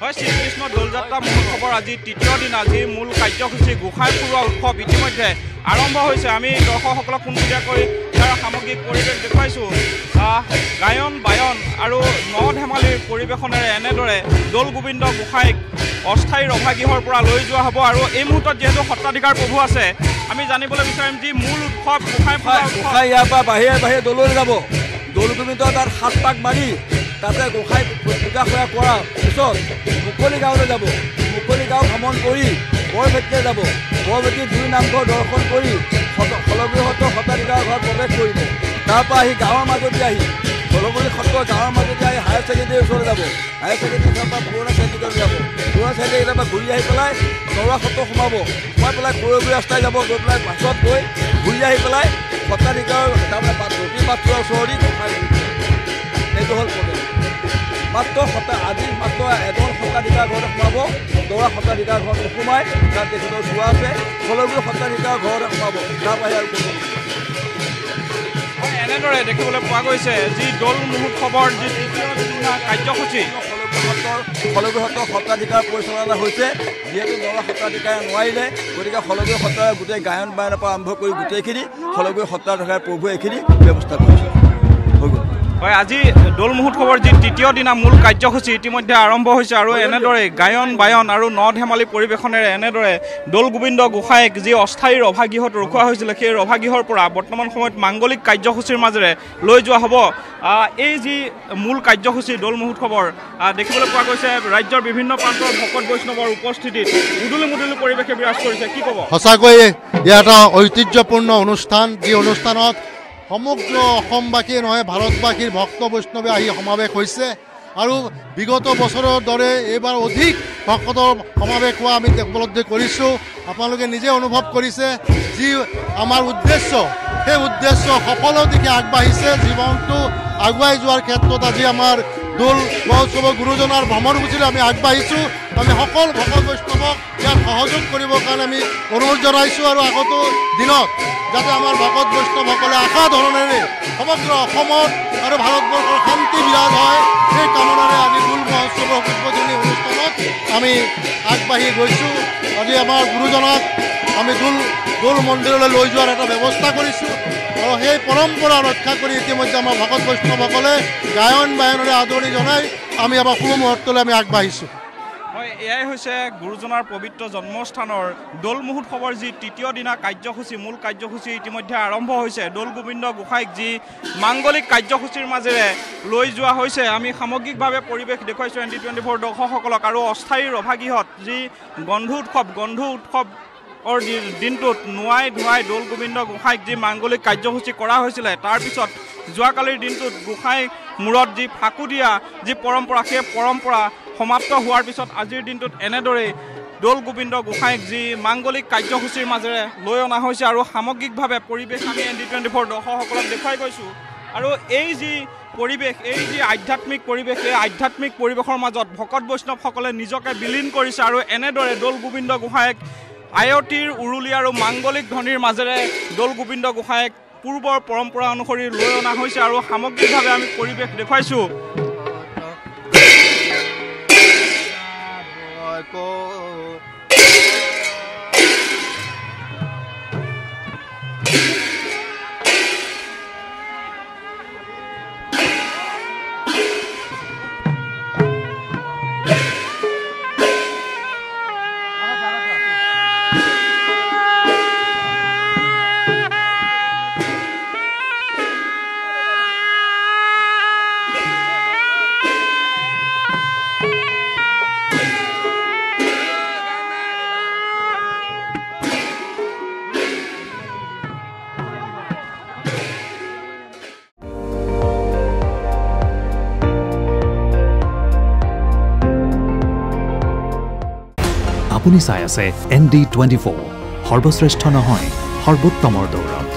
হয় শ্ৰীকৃষ্ণ দৌলযাত্ৰা মহোৎসৱৰ আজি তৃতীয় দিন আজি মূল কাৰ্যসূচী গোসাঁই ফুৰোৱা উৎসৱ ইতিমধ্যে আৰম্ভ হৈছে আমি দৰ্শকসকলক পোনপটীয়াকৈ ইয়াৰ সামগ্ৰিক পৰিৱেশ দেখুৱাইছোঁ গায়ন বায়ন আৰু ন ধেমালিৰ পৰিৱেশনেৰে এনেদৰে দৌল গোবিন্দ গোসাঁইক অস্থায়ী ৰভাগৃহৰ পৰা লৈ যোৱা হ'ব আৰু এই মুহূৰ্তত যিহেতু সত্ৰাধিকাৰ প্ৰভু আছে আমি জানিবলৈ বিচাৰিম যি মূল উৎসৱ গোসাঁই ইয়াৰ পৰা বাহিৰে বাহিৰে দৌললৈ যাব দৌল গোবিন্দ তাত 7 পাক মাৰি তাতে গোসাঁই পূজা সেৱা কৰাৰ পিছত মুকলি গাঁৱলৈ যাব মুকলি গাঁও ভ্ৰমণ কৰি বৰভেটিলৈ যাব বৰভেটি 2 নামঘৰ দৰ্শন কৰি ফলগৃহত সত্ৰাধিকাৰ ঘৰত প্ৰৱেশ কৰিব তাৰপৰা আহি গাঁৱৰ মাজতে আহি ফলগুৰি সত্ৰ গাঁৱৰ মাজতে আহি হায়াৰ ছেকেণ্ডেৰীৰ ওচৰলৈ যাব হায়াৰ ছেকেণ্ডেৰী পৰা পুৰণা চাৰিআলিলৈ যাব পুৰণা চাৰিআলিৰ পৰা ঘূৰি আহি পেলাই নৰুৱা সত্ৰ সোমাব সোমাই পেলাই গৈগুৰি ৰাস্তাই যাব গৈ পেলাই বাছত গৈ ঘূৰি আহি পেলাই সত্ৰাধিকাৰ তাৰমানে প্ৰতি পাত্ৰৰ ওচৰতে গোসাঁই এইটো হ'ল প্ৰগ্ৰেম মাত্ৰ আজি মাত্ৰ এজন সত্ৰাধিকাৰ ঘৰতে সোমাব দৌৰা সত্ৰাধিকাৰ ঘৰত নোসোমাই তাত তেখেতৰ চোৱা আছে ফলগুৰি সত্ৰাধিকাৰ ঘৰতে সোমাব তাৰ বাহিৰে আৰু কোনো এনেদৰে দেখিবলৈ পোৱা গৈছে যি দৌল মহোৎসৱৰ যি তৃতীয় দিনা কাৰ্যসূচী ফলগুৰি সত্ৰৰ সত্ৰাধিকাৰ পৰিচালনা হৈছে যিহেতু দৌৰা সত্ৰাধিকাৰে নোৱাৰিলে গতিকে ফলগুৰি সত্ৰৰ গোটেই গায়ন বায়নৰ পৰা আৰম্ভ কৰি গোটেইখিনি ফলগুৰি সত্ৰাধিকাৰ প্ৰভুৱে এইখিনি ব্যৱস্থা কৰিছে হৈ গ'ল হয় আজি দৌল মহোৎসৱৰ যি তৃতীয় দিনা মূল কাৰ্যসূচী ইতিমধ্যে আৰম্ভ হৈছে আৰু এনেদৰে গায়ন বায়ন আৰু ন ধেমালি পৰিৱেশনেৰে এনেদৰে দৌল গোবিন্দ গোসাঁইক যি অস্থায়ী ৰভাগৃহত ৰখোৱা হৈছিলে সেই ৰভাগৃহৰ পৰা বৰ্তমান সময়ত মাংগলিক কাৰ্যসূচীৰ মাজেৰে লৈ যোৱা হ'ব এই যি মূল কাৰ্যসূচী দৌল মহোৎসৱৰ দেখিবলৈ পোৱা গৈছে ৰাজ্যৰ বিভিন্ন প্ৰান্তৰ ভকত বৈষ্ণৱৰ উপস্থিতিত উদুলি মুদুলি পৰিৱেশে বিৰাজ কৰিছে কি ক'ব সঁচাকৈয়ে ইয়াত এটা ঐতিহ্যপূৰ্ণ অনুষ্ঠান যি অনুষ্ঠানত সমগ্ৰ অসমবাসীয়ে নহয় ভাৰতবাসীৰ ভক্ত বৈষ্ণৱে আহি সমাৱেশ হৈছে আৰু বিগত বছৰৰ দৰে এইবাৰ অধিক ভক্তৰ সমাৱেশ হোৱা আমি উপলব্ধি কৰিছোঁ আপোনালোকে নিজে অনুভৱ কৰিছে যি আমাৰ উদ্দেশ্য সেই উদ্দেশ্য সফলৰ দিশে আগবাঢ়িছে জীৱনটো আগুৱাই যোৱাৰ ক্ষেত্ৰত আজি আমাৰ দৌল মহোৎসৱৰ গুৰুজনাৰ ভ্ৰমণসূচীৰে আমি আগবাঢ়িছোঁ আমি সকলো ভকত বৈষ্ণৱক ইয়াত সহযোগ কৰিবৰ কাৰণে আমি অনুৰোধ জনাইছোঁ আৰু আগতো দিনত যাতে আমাৰ ভকত বৈষ্ণৱসকলে আশা ধৰণেৰে সমগ্ৰ অসমত আৰু ভাৰতবৰ্ষৰ শান্তি বিৰাজ হয় সেই কামনাৰে আজি দৌল মহোৎসৱৰ উদ্বোধনী অনুষ্ঠানত আমি আগবাঢ়ি গৈছোঁ আজি আমাৰ গুৰুজনাক আমি দৌল মন্দিৰলৈ লৈ যোৱাৰ এটা ব্যৱস্থা কৰিছোঁ আৰু সেই পৰম্পৰা ৰক্ষা কৰি ইতিমধ্যে আমাৰ ভকত বৈষ্ণৱসকলে গায়ন বায়নেৰে আদৰণি জনাই আমি আমাৰ শুভ মুহূৰ্তলৈ আমি আগবাঢ়িছোঁ হয় এয়াই হৈছে গুৰুজনাৰ পবিত্ৰ জন্মস্থানৰ দৌল মহোৎসৱৰ যি তৃতীয় দিনা কাৰ্যসূচী মূল কাৰ্যসূচী ইতিমধ্যে আৰম্ভ হৈছে দৌল গোবিন্দ গোসাঁইক যি মাংগলিক কাৰ্যসূচীৰ মাজেৰে লৈ যোৱা হৈছে আমি সামগ্ৰিকভাৱে পৰিৱেশ দেখুৱাইছোঁ ND24 দৰ্শকসকলক আৰু অস্থায়ী ৰভাগৃহত যি গন্ধু উৎসৱৰ দিনটোত নোৱাই ধুৱাই দৌল গোবিন্দ গোসাঁইক যি মাংগলিক কাৰ্যসূচী কৰা হৈছিলে তাৰপিছত যোৱাকালিৰ দিনটোত গোসাঁই মূৰত যি ফাকু দিয়া যি পৰম্পৰা সেই পৰম্পৰা সমাপ্ত হোৱাৰ পিছত আজিৰ দিনটোত এনেদৰেই দৌল গোবিন্দ গোসাঁইক যি মাংগলিক কাৰ্যসূচীৰ মাজেৰে লৈ অনা হৈছে আৰু সামগ্ৰিকভাৱে পৰিৱেশ আমি ND24 দৰ্শকসকলক দেখুৱাই গৈছোঁ আৰু এই যি পৰিৱেশ এই যি আধ্যাত্মিক পৰিৱেশ এই আধ্যাত্মিক পৰিৱেশৰ মাজত ভকত বৈষ্ণৱসকলে নিজকে বিলীন কৰিছে আৰু এনেদৰে দৌল গোবিন্দ গোসাঁইক আয়তীৰ উৰুলি আৰু মাংগলিক ধ্বনিৰ মাজেৰে দৌল গোবিন্দ গোসাঁইক পূৰ্বৰ পৰম্পৰা অনুসৰি লৈ অনা হৈছে আৰু সামগ্ৰিকভাৱে আমি পৰিৱেশ দেখুৱাইছোঁ আপুনি চাই আছে ND24 সৰ্বশ্ৰেষ্ঠ নহয় সৰ্বোত্তমৰ দৌৰত